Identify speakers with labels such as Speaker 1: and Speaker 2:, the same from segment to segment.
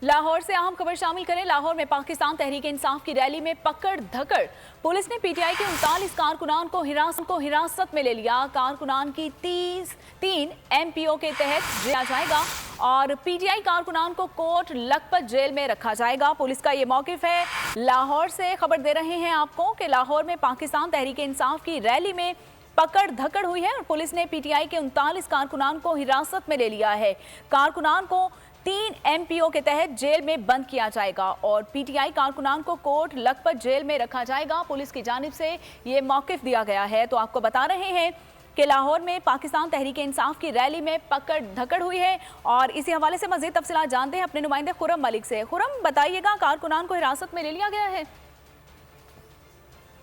Speaker 1: लाहौर से अहम खबर शामिल करें। लाहौर में पाकिस्तान तहरीक इंसाफ की रैली में पकड़ धकड़। पुलिस ने पीटीआई के 39 कारकुनान को हिरासत में ले लिया। कारकुनान की 3 एमपीओ के तहत किया जाएगा और पीटीआई कारकुनान को कोट लखपत जेल में रखा जाएगा। पुलिस का ये मौकिफ है। लाहौर से खबर दे रहे हैं आपको कि लाहौर में पाकिस्तान तहरीक इंसाफ की रैली में पकड़ धकड़ हुई है और पुलिस ने पीटीआई के 39 कारकुनान को हिरासत में ले लिया है। कारकुनान को 3 एमपीओ के तहत जेल में बंद किया जाएगा और पीटीआई कारकुनान को कोट लखपत जेल में रखा जाएगा। पुलिस की जानिब से ये मौकिफ दिया गया है। तो आपको बता रहे हैं कि लाहौर में पाकिस्तान तहरीक इंसाफ की रैली में पकड़ धकड़ हुई है और इसी हवाले से मजीद तफसीलात जानते हैं अपने नुमाइंदे खुरम मलिक से। खुरम, बताइएगा, कारकुनान को हिरासत में ले लिया गया है?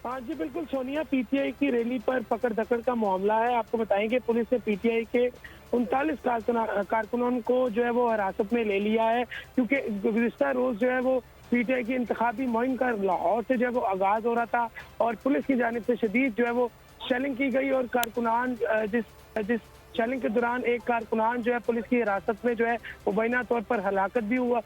Speaker 2: हाँ जी बिल्कुल सोनिया, पीटीआई की रैली पर पकड़ धकड़ का मामला है। आपको बताएंगे पुलिस ने पीटीआई के 39 कारकुनान को जो है वो हिरासत में ले लिया है, क्योंकि गुज़िश्ता रोज जो है वो पीटीआई की इंतखाबी मुहिम का लाहौर से जो है वो आगाज हो रहा था और पुलिस की जानिब से शदीद जो है वो शेलिंग की गई और कारकुनान जिस शेलिंग के दौरान एक कारकुनान जो है पुलिस की हिरासत में जो है मुबैना तौर पर हलाक भी हुआ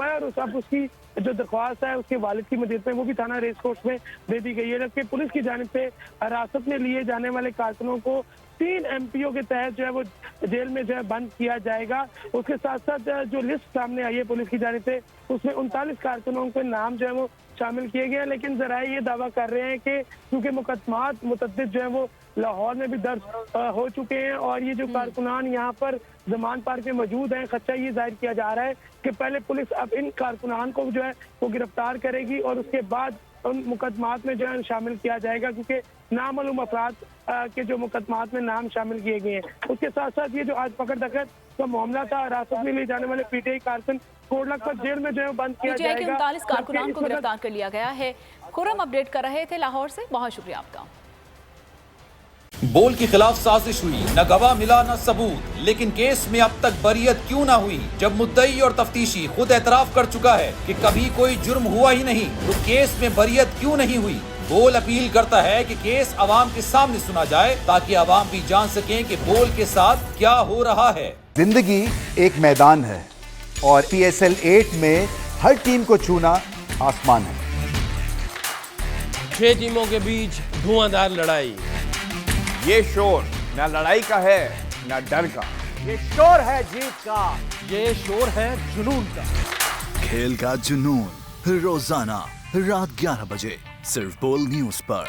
Speaker 2: है और अब उसकी जो दरख्वास्त है उसके वालिद की मदद में वो भी थाना रेस कोर्स में दे दी गई है। जबकि पुलिस की जानिब से हिरासत में लिए जाने वाले कारकुनों को 3 एमपीओ के तहत जो है वो जेल में जो है बंद किया जाएगा। उसके साथ साथ जो लिस्ट सामने आई है पुलिस की जानिब से उसमें 39 कारकुनों के नाम जो है वो शामिल किए गए हैं, लेकिन जराए ये दावा कर रहे हैं कि क्योंकि मुकदमात मुतअद्दिद जो है वो लाहौर में भी दर्ज हो चुके हैं और ये जो कारकुनान यहाँ पर जमान पार्क में मौजूद हैं, खदशा ये जाहिर किया जा रहा है कि पहले पुलिस अब इन कारकुनान को जो है वो गिरफ्तार करेगी और उसके बाद उन मुकदमात में जो है शामिल किया जाएगा, क्योंकि नामालूम अफराद के जो मुकदमात में नाम शामिल किए गए हैं। उसके साथ साथ ये जो आज पकड़ धकड़ का मामला था, हिरासत में ले जाने वाले पीटीआई कारकुन कोट लखपत जेल में जो है बंद किया जाएगा।
Speaker 1: पीटीआई के 39 कारकुनान को गिरफ्तार कर लिया गया है। खुरम अपडेट कर रहे थे लाहौर से, बहुत शुक्रिया आपका।
Speaker 3: बोल के खिलाफ साजिश हुई, न गवाह मिला न सबूत, लेकिन केस में अब तक बरियत क्यों ना हुई? जब मुद्दई और तफ्तीशी खुद एतराफ कर चुका है कि कभी कोई जुर्म हुआ ही नहीं, तो केस में बरियत क्यों नहीं हुई? बोल अपील करता है कि केस अवाम के सामने सुना जाए ताकि अवाम भी जान सकें कि बोल के साथ क्या हो रहा है।
Speaker 4: जिंदगी एक मैदान है और PSL 8 में हर टीम को छूना आसमान है।
Speaker 5: 6 टीमों के बीच धुआंधार लड़ाई।
Speaker 6: ये शोर न लड़ाई का है न डर का,
Speaker 4: ये शोर है जीत का,
Speaker 5: ये शोर है जुनून का।
Speaker 7: खेल का जुनून रोजाना रात 11 बजे सिर्फ बोल न्यूज पर।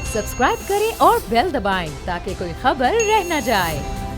Speaker 8: सब्सक्राइब करें और बेल दबाएं ताकि कोई खबर रह न जाए।